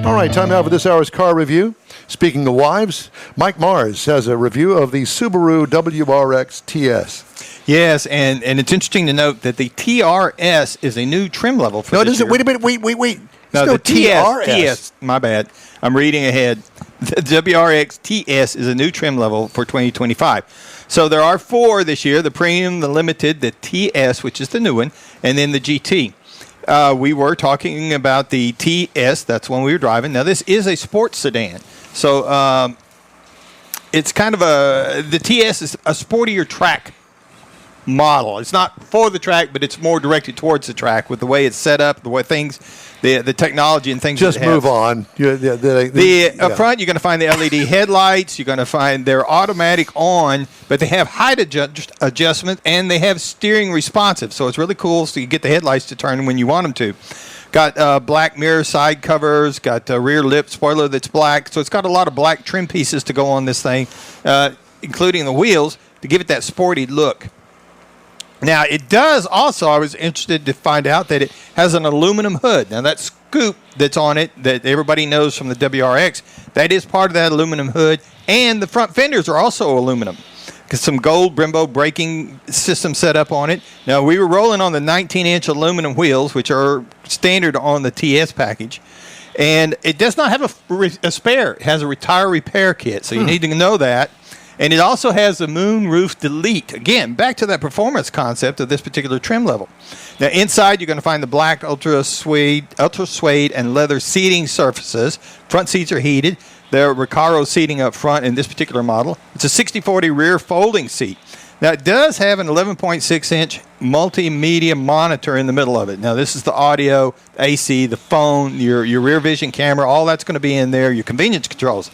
All right, time now for this hour's car review. Speaking of wives, Mike Mars has a review of the Subaru WRX TS. Yes, and it's interesting to note that the TRS is a new trim level for this year. Wait a minute, wait. No, the TS, my bad. I'm reading ahead. The WRX TS is a new trim level for 2025. So there are 4 this year, the Premium, the Limited, the TS, which is the new one, and then the GT. We were talking about the TS. That's one we were driving. Now, this is a sports sedan. So it's kind of the TS is a sportier track model. It's not for the track, but it's more directed towards the track with the way it's set up, the way things, the technology and things. Just move on. Up front, you're going to find the LED headlights. You're going to find they're automatic on, but they have height adjustment and they have steering responsive. So it's really cool. So you get the headlights to turn when you want them to. Got black mirror side covers. Got a rear lip spoiler that's black. So it's got a lot of black trim pieces to go on this thing, including the wheels to give it that sporty look. Now, it does also, I was interested to find out that it has an aluminum hood. Now, that scoop that's on it that everybody knows from the WRX, that is part of that aluminum hood. And the front fenders are also aluminum. Because some gold Brembo braking system set up on it. Now, we were rolling on the 19-inch aluminum wheels, which are standard on the TS package. And it does not have a spare. It has a retire repair kit, so you need to know that. And it also has the moonroof delete. Again, back to that performance concept of this particular trim level. Now, inside, you're going to find the black ultra suede, and leather seating surfaces. Front seats are heated. They're Recaro seating up front in this particular model. It's a 60/40 rear folding seat. Now, it does have an 11.6-inch multimedia monitor in the middle of it. Now, this is the audio, AC, the phone, your rear vision camera, all that's going to be in there, your convenience controls.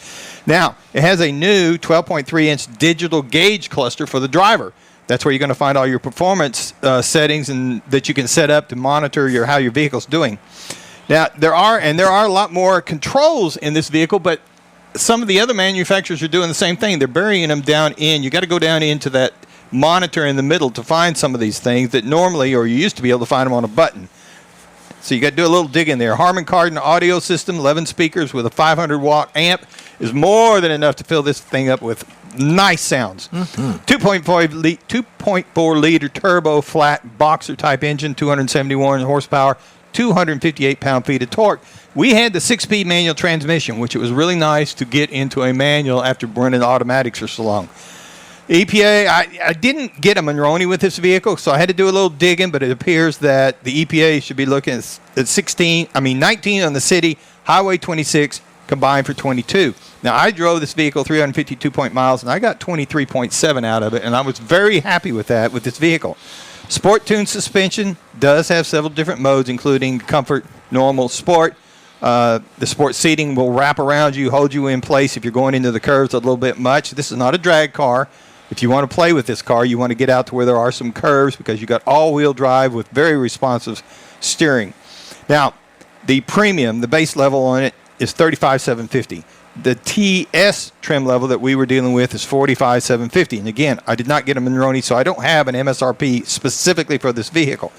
Now, it has a new 12.3-inch digital gauge cluster for the driver. That's where you're going to find all your performance settings and that you can set up to monitor how your vehicle's doing. Now, there are a lot more controls in this vehicle, but some of the other manufacturers are doing the same thing. They're burying them down in. You got to go down into that monitor in the middle to find some of these things that normally, or you used to be able to find them on a button. So you got to do a little dig in there. Harman Kardon audio system, 11 speakers with a 500-watt amp is more than enough to fill this thing up with nice sounds. 2.4-liter turbo flat boxer-type engine, 271 horsepower, 258 pound-feet of torque. We had the 6-speed manual transmission, which it was really nice to get into a manual after running automatics for so long. EPA, I didn't get a Monroney with this vehicle, so I had to do a little digging, but it appears that the EPA should be looking at 19 on the city, Highway 26 combined for 22. Now, I drove this vehicle 352 miles, and I got 23.7 out of it, and I was very happy with that with this vehicle. Sport-tuned suspension does have several different modes, including comfort, normal, sport. The sport seating will wrap around you, hold you in place if you're going into the curves a little bit much. This is not a drag car. If you want to play with this car, you want to get out to where there are some curves because you got all-wheel drive with very responsive steering. Now, the Premium, the base level on it is $35,750. The TS trim level that we were dealing with is $45,750. And again, I did not get a Monroney, so I don't have an MSRP specifically for this vehicle.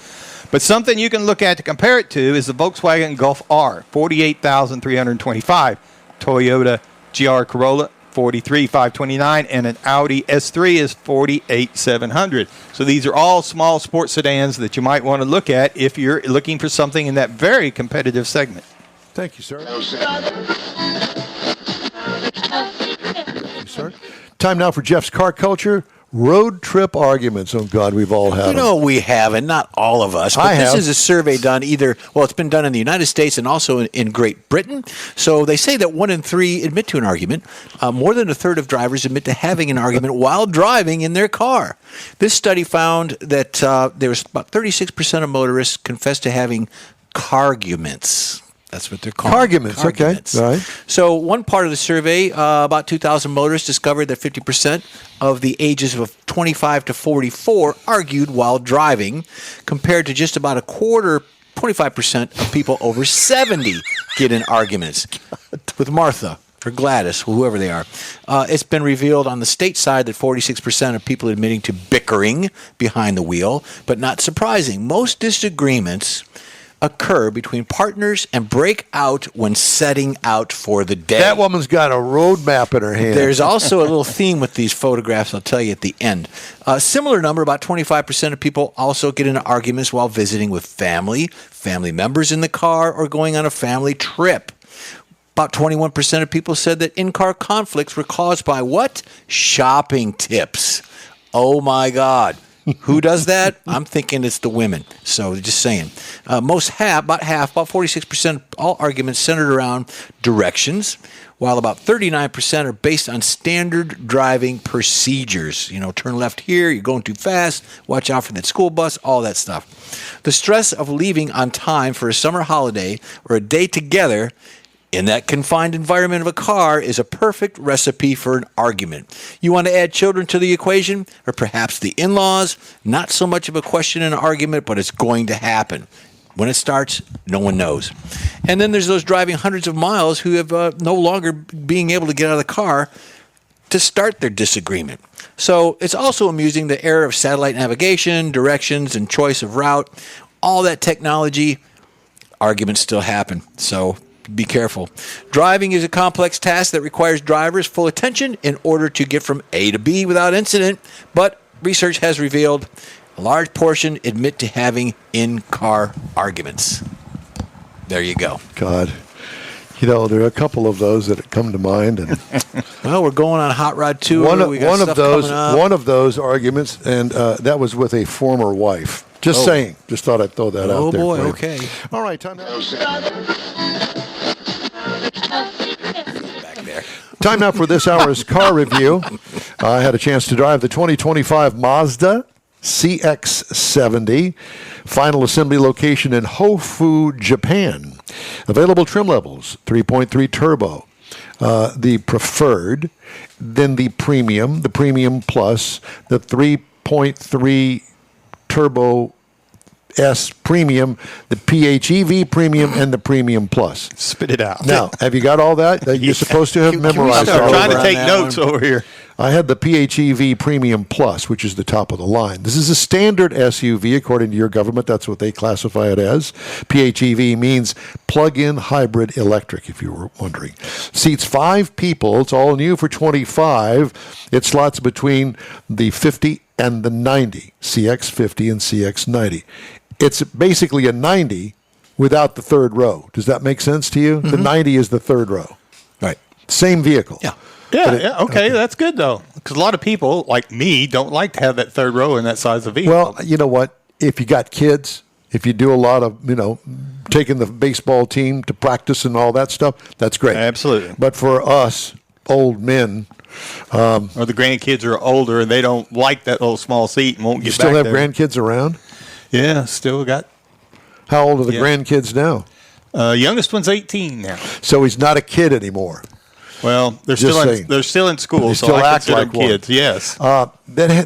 But something you can look at to compare it to is the Volkswagen Golf R, $48,325. Toyota GR Corolla, $43,529, and an Audi S3 is $48,700. So these are all small sports sedans that you might want to look at if you're looking for something in that very competitive segment. Thank you, sir. Sir. Time now for Jeff's Car Culture. Road trip arguments. Oh, God, we've all had them. No, we haven't. Not all of us. But this is a survey done it's been done in the United States and also in Great Britain. So they say that 1 in 3 admit to an argument. More than a third of drivers admit to having an argument while driving in their car. This study found that there was about 36% of motorists confessed to having carguments. That's what they're called. Carguments, okay. Right. So one part of the survey, about 2,000 motorists discovered that 50% of the ages of 25 to 44 argued while driving, compared to just about a quarter, 25% of people over 70 get in arguments with Martha or Gladys, whoever they are. It's been revealed on the state side that 46% of people admitting to bickering behind the wheel, but not surprising. Most disagreements occur between partners and break out when setting out for the day. That woman's got a roadmap in her hand. There's also a little theme with these photographs I'll tell you at the end. A similar number, about 25% of people also get into arguments while visiting with family members in the car, or going on a family trip. About 21% of people said that in-car conflicts were caused by what? Shopping tips. Oh, my God. Who does that? I'm thinking it's the women. So just saying. About 46% of all arguments centered around directions, while about 39% are based on standard driving procedures. Turn left here, you're going too fast, watch out for that school bus, all that stuff. The stress of leaving on time for a summer holiday or a day together in that confined environment of a car is a perfect recipe for an argument. You want to add children to the equation, or perhaps the in-laws? Not so much of a question in an argument, but it's going to happen. When it starts, no one knows. And then there's those driving hundreds of miles who have no longer being able to get out of the car to start their disagreement. So it's also amusing, the era of satellite navigation, directions, and choice of route. All that technology, arguments still happen. So be careful. Driving is a complex task that requires drivers' full attention in order to get from A to B without incident, but research has revealed a large portion admit to having in-car arguments. There you go. God. There are a couple of those that come to mind, and well, we're going on a hot rod tour. one We got of those arguments, and that was with a former wife. Just saying. Just thought I'd throw that out there. Oh boy, for you. okay. All right, time now. Back there. Time now for this hour's car review. I had a chance to drive the 2025 Mazda CX-70. Final assembly location in Hofu, Japan. Available trim levels, 3.3 turbo, the preferred, then the premium plus, the 3.3 turbo S premium, the PHEV premium, and the premium plus. Spit it out. Now, have you got all that? You're supposed to have memorized all I'm trying of to that. take notes over here. I had the PHEV Premium Plus, which is the top of the line. This is a standard SUV, according to your government. That's what they classify it as. PHEV means plug-in hybrid electric, if you were wondering. Seats 5 people. It's all new for 25. It slots between the 50 and the 90, CX-50 and CX-90. It's basically a 90 without the third row. Does that make sense to you? Mm-hmm. The 90 is the third row. Right. Same vehicle. Yeah. Okay, that's good, though. Because a lot of people, like me, don't like to have that third row in that size of vehicle. Well, you know what? If you got kids, if you do a lot of, taking the baseball team to practice and all that stuff, that's great. Absolutely. But for us old men, or the grandkids are older and they don't like that little small seat and won't get back there. You still have grandkids around? Yeah, still got. How old are the grandkids now? Youngest one's 18 now. So he's not a kid anymore. Well, they're still in school, They so still I act consider like them kids. one. Yes.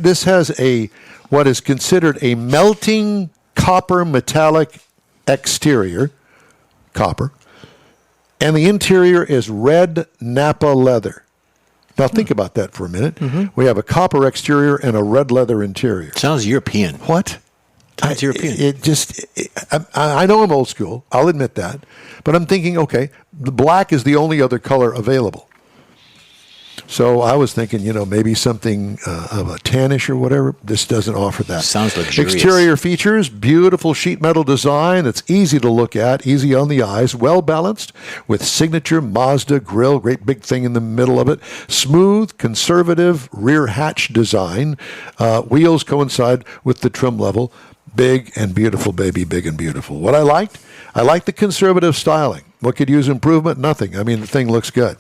This has what is considered a melting copper metallic exterior, copper, and the interior is red Napa leather. Now think about that for a minute. Mm-hmm. We have a copper exterior and a red leather interior. Sounds European. What? Sounds European. I know I'm old school. I'll admit that. But I'm thinking, okay, the black is the only other color available. So I was thinking, maybe something of a tannish or whatever. This doesn't offer that. Sounds luxurious. Exterior features, beautiful sheet metal design. It's easy to look at, easy on the eyes, well balanced with signature Mazda grille, great big thing in the middle of it. Smooth, conservative rear hatch design. Wheels coincide with the trim level. Big and beautiful, baby, big and beautiful. What I liked the conservative styling. What could use improvement? Nothing. I mean, the thing looks good.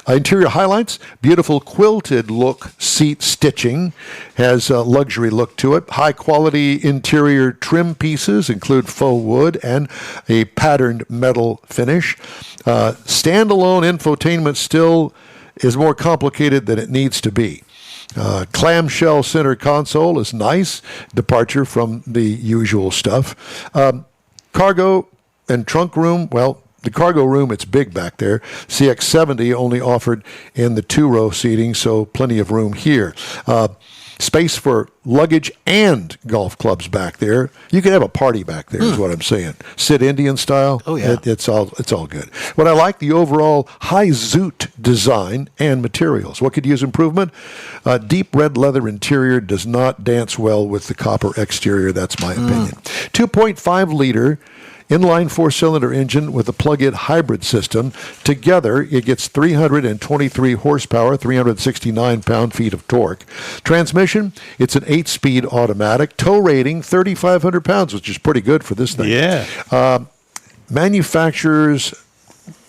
Interior highlights, beautiful quilted look seat stitching, has a luxury look to it. High quality interior trim pieces include faux wood and a patterned metal finish. Standalone infotainment still is more complicated than it needs to be. Clamshell center console is nice, departure from the usual stuff. Cargo and trunk room, well, the cargo room, it's big back there. CX-70 only offered in the 2-row seating, so plenty of room here. Space for luggage and golf clubs back there. You can have a party back there, is what I'm saying. Sit Indian style. Oh, yeah. It's all good. What I like, the overall high zoot design and materials. What could use improvement? Deep red leather interior does not dance well with the copper exterior. That's my opinion. 2.5 liter inline four-cylinder engine with a plug-in hybrid system. Together, it gets 323 horsepower, 369 pound-feet of torque. Transmission, it's an 8-speed automatic. Tow rating, 3,500 pounds, which is pretty good for this thing. Yeah. Manufacturer's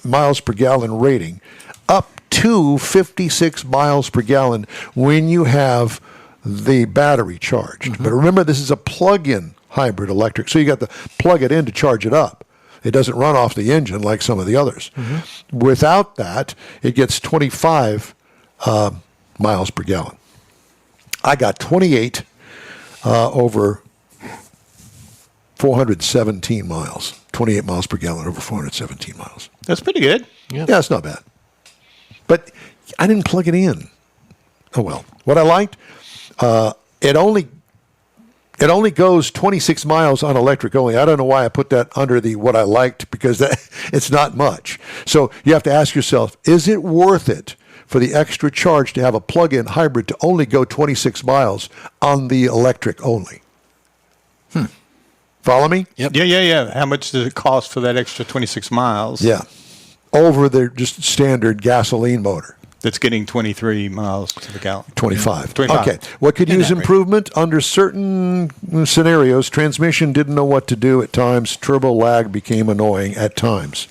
miles per gallon rating, up to 56 miles per gallon when you have the battery charged. But remember, this is a plug-in hybrid electric, so you got to plug it in to charge it up. It doesn't run off the engine like some of the others. Without that, it gets 25 miles per gallon. I got 28 over 417 miles. 28 miles per gallon over 417 miles. That's pretty good. Yeah, it's not bad. But I didn't plug it in. Oh, well. What I liked, it only goes 26 miles on electric only. I don't know why I put that under the what I liked, because it's not much. So you have to ask yourself, is it worth it for the extra charge to have a plug-in hybrid to only go 26 miles on the electric only? Follow me? Yep. Yeah. How much does it cost for that extra 26 miles? Yeah. Over the just standard gasoline motor. That's getting 23 miles to the gallon. 25. 25. Okay. What could In use that range. improvement? Under certain scenarios, transmission didn't know what to do at times. Turbo lag became annoying at times.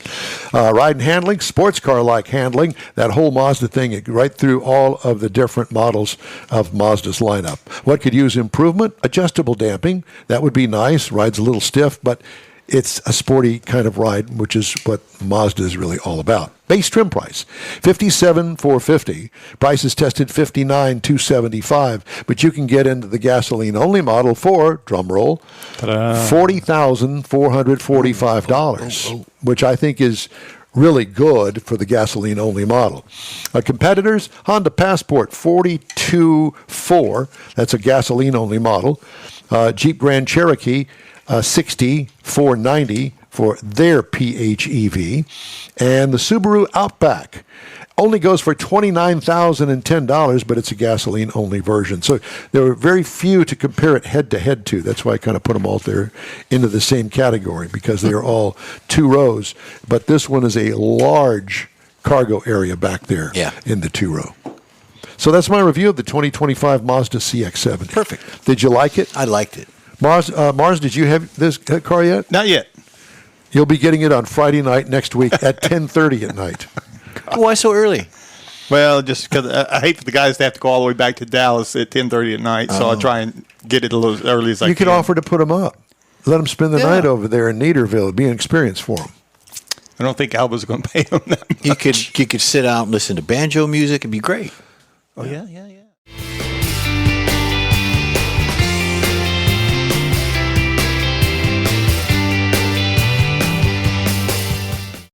Ride and handling, sports car-like handling, that whole Mazda thing, right through all of the different models of Mazda's lineup. What could use improvement? Adjustable damping. That would be nice. Ride's a little stiff, but it's a sporty kind of ride, which is what Mazda is really all about. Base trim price, $57,450. Price is tested $59,275, but you can get into the gasoline-only model for, drum roll, $40,445, which I think is really good for the gasoline-only model. Competitors, Honda Passport 42.4, that's a gasoline-only model. Jeep Grand Cherokee 60,490 for their PHEV, and the Subaru Outback only goes for $29,010, but it's a gasoline-only version. So there were very few to compare it head-to-head to. That's why I kind of put them all there into the same category, because they are all two rows. But this one is a large cargo area back there in the two row. So that's my review of the 2025 Mazda CX-70. Perfect. Did you like it? I liked it. Mars, did you have this car yet? Not yet. You'll be getting it on Friday night next week at 10:30 at night. Why so early? Well, just because I hate for the guys to have to go all the way back to Dallas at 10:30 at night, so I try and get it a little as early as I can. You could offer to put them up. Let them spend the night over there in Neederville. It'd be an experience for them. I don't think Alba's going to pay them that much. You could sit out and listen to banjo music. It'd be great. Oh, yeah.